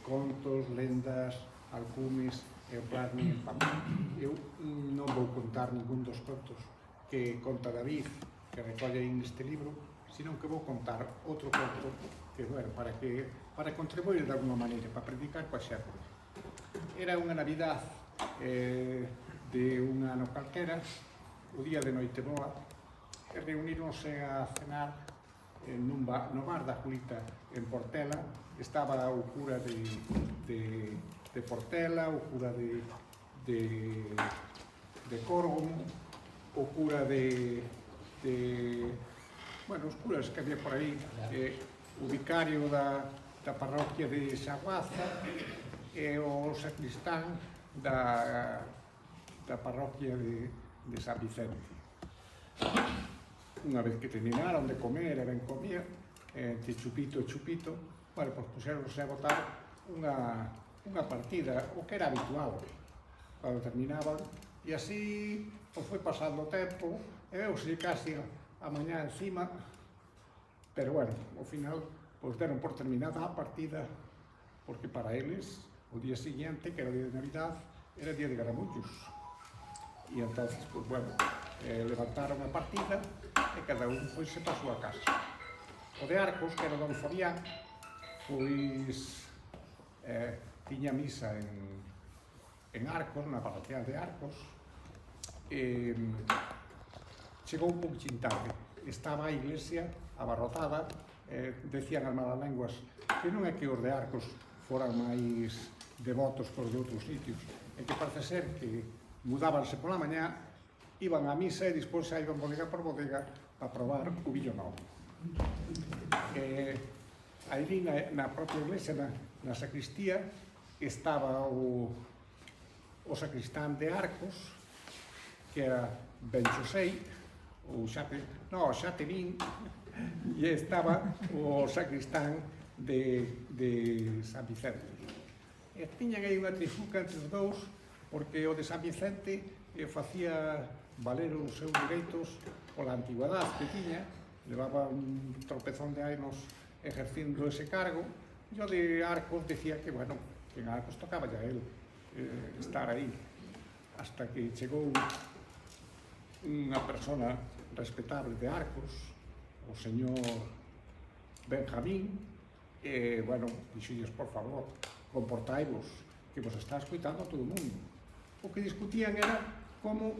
contos, lendas, alcumes, e o plasmi en papel. Eu non vou contar ningún dos contos que conta David, que recolle neste libro, sino que vou contar outro conto que, bueno, para contribuir de alguma maneira, para predicar coa xerre. Era unha Navidad de un ano calquera, o día de Noiteboa, e reuníronse a cenar no bar da Julita en Portela. Estaba o cura de Portela, o cura de Córgomo, o cura bueno, os curas que había por aí, o vicario da parroquia de Xaguaza e o sacristán da parroquia de San Vicente. Unha vez que terminaron de comer, e ben comía, entre chupito e chupito, bueno, pois puxeronse a botar unha partida, o que era habitual, cando terminaban, e así pois foi pasando o tempo, e veuse casi a mañá encima, pero bueno, ao final pois deron por terminada a partida, porque para eles o día siguiente, que era o día de Navidad, era día de Garamullos. E entonces, pois bueno, levantaron a partida e cada un foise para a súa casa. O de Arcos, que era don Fabián, pois tiña misa en Arcos, na parroquia de Arcos, e chegou un pouquinho tarde. Estaba a iglesia abarrotada, decían as malas lenguas que non é que os de Arcos foran máis devotos que os de outros sitios, é que parece ser que mudábanse pola mañá, iban á misa e despois xa iban bodega por bodega para probar o viño novo. Aí na propia iglesia, na sacristía, estaba o sacristán de Arcos, que era Ben Xosei, xa te vin, e estaba o sacristán de San Vicente. E tiñan aí unha trifuca entre os dous, porque o de San Vicente facía valer os seus direitos pola antigüedade que tiña, levaba un tropezón de anos ejercindo ese cargo, e o de Arcos decía que, bueno, que en Arcos tocaba ya él estar aí, hasta que chegou unha persona respetable de Arcos, o señor Benjamín, e, bueno, dixolles, por favor, comportaivos, que vos está escoitando a todo o mundo. O que discutían era como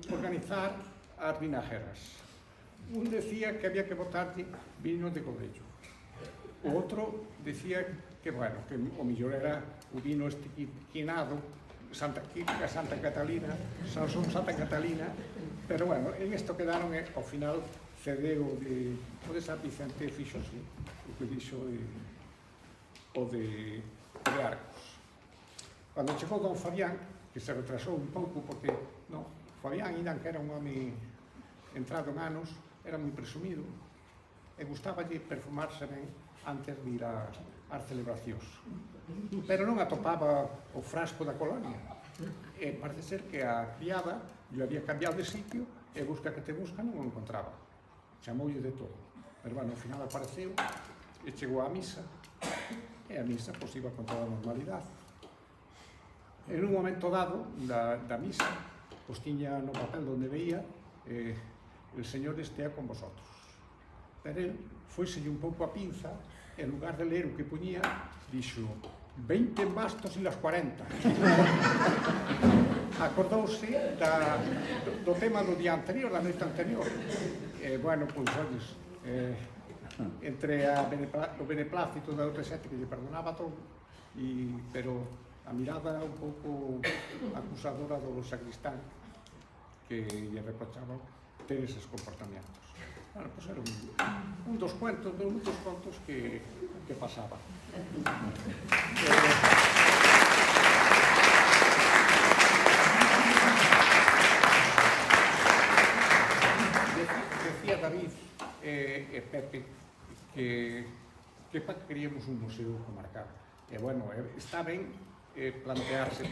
organizar as vinajeras. Un decía que había que botarlle vino de Godello. O outro decía que, bueno, que o mellor era o vino estiquinado, Santa Catalina, Sansón Santa Catalina, pero, bueno, en isto quedaron, ao final, cedeu o de San Vicente, fixose o que dixo o de Arcos. Cando chegou don Fabián, que se retrasou un pouco, porque, non, Fabián, ainda que era un home entrado en anos, era moi presumido, e gustaballe perfumarse ben antes de ir ás celebracións. Pero non atopaba o frasco da colonia. E parece ser que a criada lle había cambiado de sitio e busca que te busca non o encontraba. Chamoulle de todo. Pero, bueno, ao final apareceu e chegou á misa, e a misa pois iba con toda a normalidade. En un momento dado da misa, pois tiña no papel onde veía el Señor estea con vosotros. Pero él foiselle un pouco a pinza, e en lugar de ler o que poñía, dixo 20 bastos e las 40. Acordouse do tema do día anterior, da noite anterior. Bueno, pois, olles, entre o beneplácito da outra xente que lle perdonaba todo, pero a mirada un pouco acusadora do sacristán, que lle reprochaba ter eses comportamentos. Bueno, pois era un dos cuentos, de muchos contos que pasaba. Decía David e Pepe que queríamos un museo comarcal. E, bueno, está ben plantearse,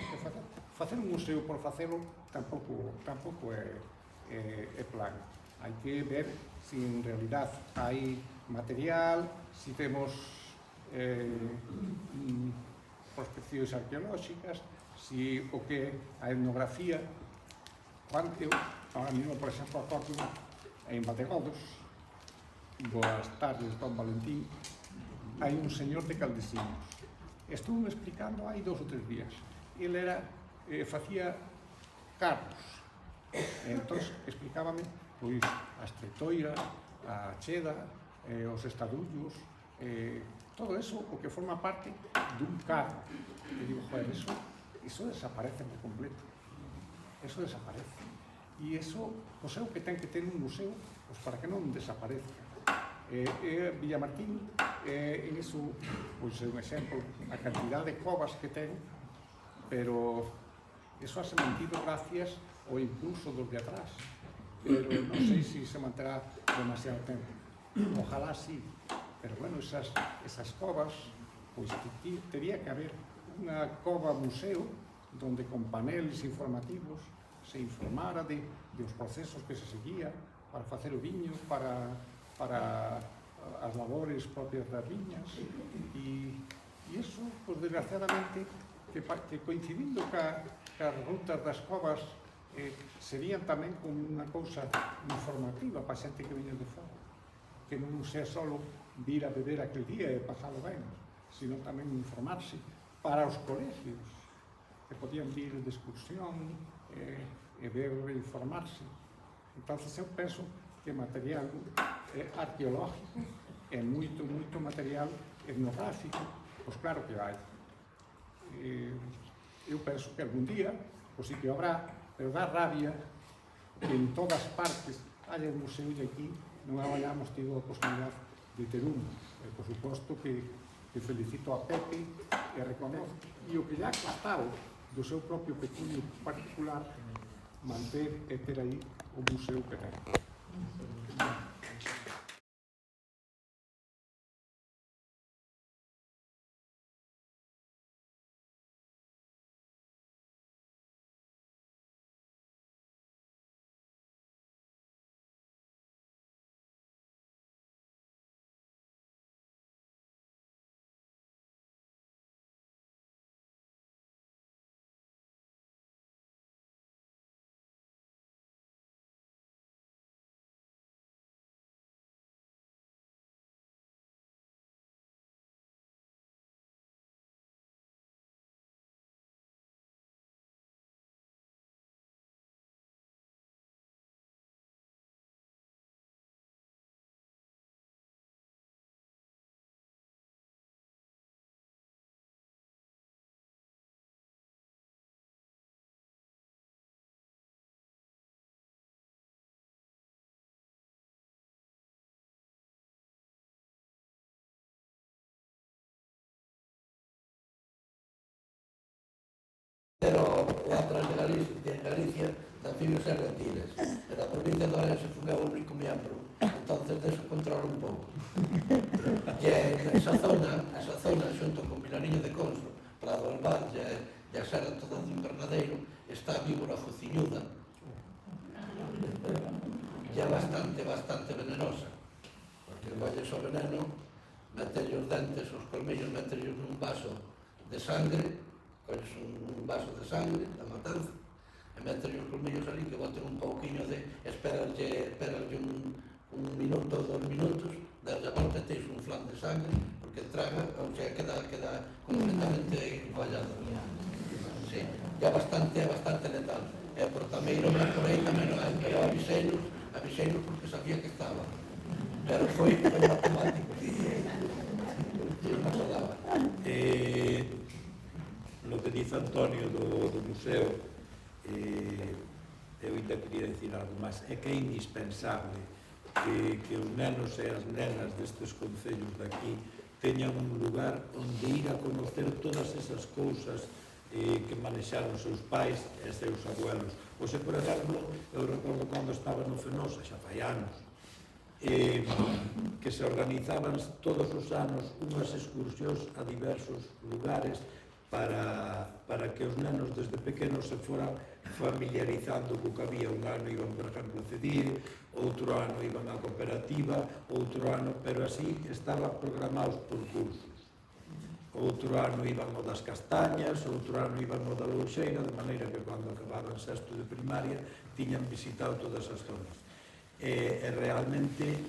facer un museo por facelo tampouco é plan. Hai que ver se en realidad hai material, se temos prospeccións arqueolóxicas, si o que a etnografía, eu, ahora mesmo, por exemplo, acordo en Bategodos, boas tardes, Don Valentín, hai un señor de Caldesinos. Estuve explicando hai 2 ou 3 días. Ele era, facía carros. Entón, explicábame pois a estreitoira, a cheda, os estadullos, todo eso o que forma parte dun carro. E digo, joder, eso desaparece por completo. Eso desaparece. E eso, pois é o que ten que ter un museo, pois para que non desaparezca. Villamartín, en iso, pois é un exemplo, a cantidad de covas que ten, pero eso ha se mantido gracias ao impulso dos de atrás. Pero non sei se se manterá demasiado tempo. Ojalá sí, pero bueno, esas covas, pois tería que haber unha cova museo donde con paneles informativos se informara de os procesos que se seguía para facer o viño, para as labores propias das viñas, e iso, pois, desgraciadamente, que coincidindo cas rutas das covas, serían tamén como unha cousa informativa para a xente que viña de fora, que non sea só vir a beber aquel día e pasalo ben, sino tamén informarse para os colegios, que podían vir de excursión e ver e informarse. Entón, eu penso que material arqueológico e moito material etnográfico, pois claro que hai. Eu penso que algún día, pois sí que habrá, pero dá rabia que en todas partes haya un museo e aquí non hayamos tido a posibilidade de ter un. Por suposto que felicito a Pepe e reconozco, e o que lle ha costado do seu propio peculio particular manter e ter aí o museo que ten. Pero o atrás de Galicia nacidos e reptiles. E da provincia de Orense foi o único miembro. Entonces deso controla un pouco. E esa zona, xunto con Vilariño de Conso, Prado del Valle e a serra toda do Invernadeiro, está a víbora fociñuda. E é bastante venenosa. Porque colles o veneno, metelle os dentes, os colmillos, metelle nun vaso de sangre, colles un vaso de sangre, da matanza, e metelle os colmillos ali, que boten un pouquiño de... Esperalle un minuto ou 2 minutos, darlle a volta e teis un flan de sangre, porque traga, ou sea, queda completamente fallado. Sí, é bastante letal. E por Tameiro, por aí tamén non hai, pero aviseinos porque sabía que estaba. Pero foi matemático, non se daba. Lo que dice Antonio do museo, eu ainda quería dicir algo máis, é que é indispensable que os nenos e as nenas destes concellos daqui teñan un lugar onde ir a conocer todas esas cousas que manexaron os seus pais e seus abuelos. Oxe, por exemplo, eu recordo cando estaba no Fenosa, xa fai anos, que se organizaban todos os anos unhas excursións a diversos lugares para que os nenos desde pequenos se foran familiarizando co que había. Un ano iban, por exemplo, a CEDIE, outro ano iban a cooperativa, outro ano, pero así estaban programados por cursos. outro ano iban o das castañas, outro ano iban o da Louxeira, de maneira que cando acababan sexto de primaria tiñan visitado todas as zonas. E realmente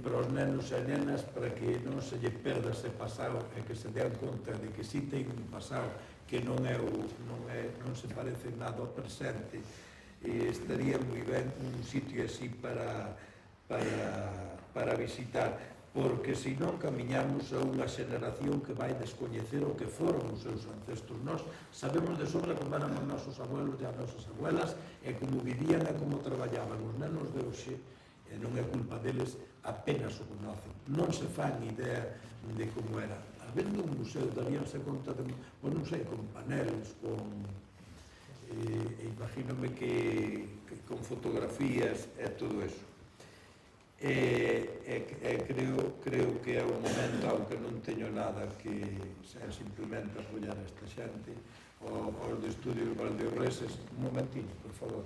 para os nenos e nenas, para que non se lle perda ese pasado e que se dean conta de que si ten un pasado que non se parece nada ao presente, estaría moi ben un sitio así para visitar, porque senón camiñamos a unha xeneración que vai descoñecer o que foron os seus ancestros. Nós sabemos de sobra como eran os nosos abuelos e as nosas abuelas e como vivían e como traballaban. Os nenos de hoxe, e non é culpa deles, apenas o conocen, non se fan idea de como era. Habendo un museo daríanse conta de, non sei, con paneles, imagínome que con fotografías e todo eso. Creo que é o momento, aunque non teño nada que ser simplemente apoiar a esta xente, os de Estudios Valdeorreses, un momentinho, por favor,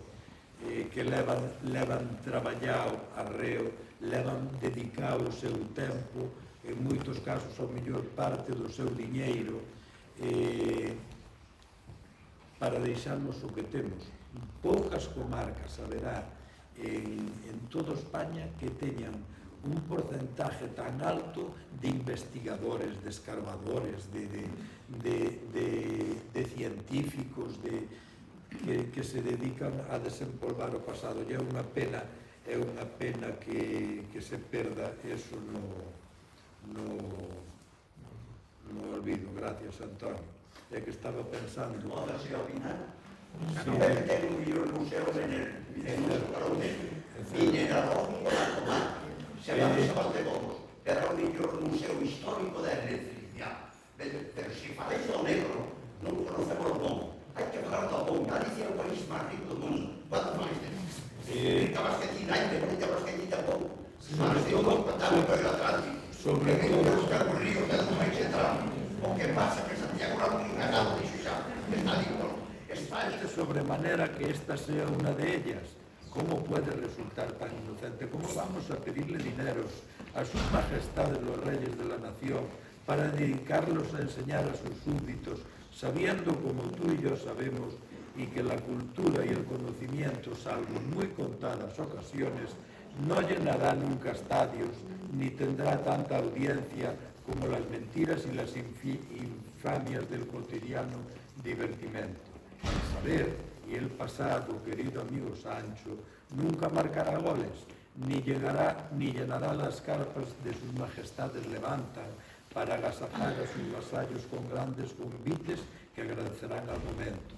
que levan traballado arreo, levan dedicado o seu tempo, en moitos casos a mellor parte do seu diñeiro, para deixarnos o que temos. Poucas comarcas haberá en toda España que teñan un porcentaje tan alto de investigadores, de escarbadores, de científicos, que se dedican a desempolvar o pasado. E é unha pena que se perda eso no olvido. Gracias, Antonio. É que estaba pensando... Podes ir a opinar? Debe ter un millón museo en mineralógico da comarca. Se van de todos. Era o mellor museo histórico da electricidade. Pero se falei do negro, non conocemos o bom. Hai que falar do bom. Galicia é o país máis rico do mundo. Quanto máis de nós? Rica Basquetina, rica Basquetina bom. Máis de todo, contamos por el Atlántico. Sobre todo, buscar os ríos do país central. O que pasa que Santiago non ten ganado, dixo xa. Está lindo. De sobremanera que esta sea una de ellas. ¿Cómo puede resultar tan inocente? ¿Cómo vamos a pedirle dineros a sus majestades los reyes de la nación para dedicarlos a enseñar a sus súbditos, sabiendo, como tú y yo sabemos, y que la cultura y el conocimiento, salvo en muy contadas ocasiones, no llenará nunca estadios, ni tendrá tanta audiencia como las mentiras y las infamias del cotidiano divertimento? El saber y el pasado, querido amigo Sancho, nunca marcará goles, ni llenará las carpas de sus majestades levantan para agasajar a sus vasallos con grandes convites que agradecerán al momento.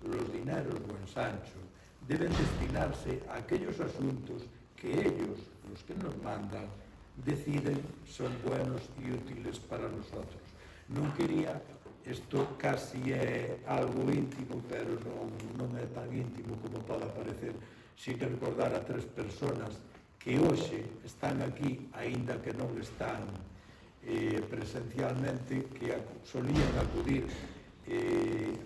Los dineros, buen Sancho, deben destinarse a aquellos asuntos que ellos, los que nos mandan, deciden son buenos y útiles para nosotros. Non quería... Isto casi é algo íntimo, pero non é tan íntimo como pode parecer, sin recordar a 3 personas que hoxe están aquí, aínda que non están presencialmente, que solían acudir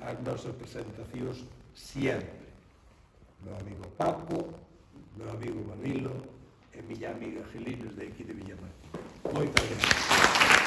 ás nosas presentacións sempre. Meu amigo Paco, meu amigo Barrilo e miña amiga Gelines de aquí de Villamar. Moitas gracias.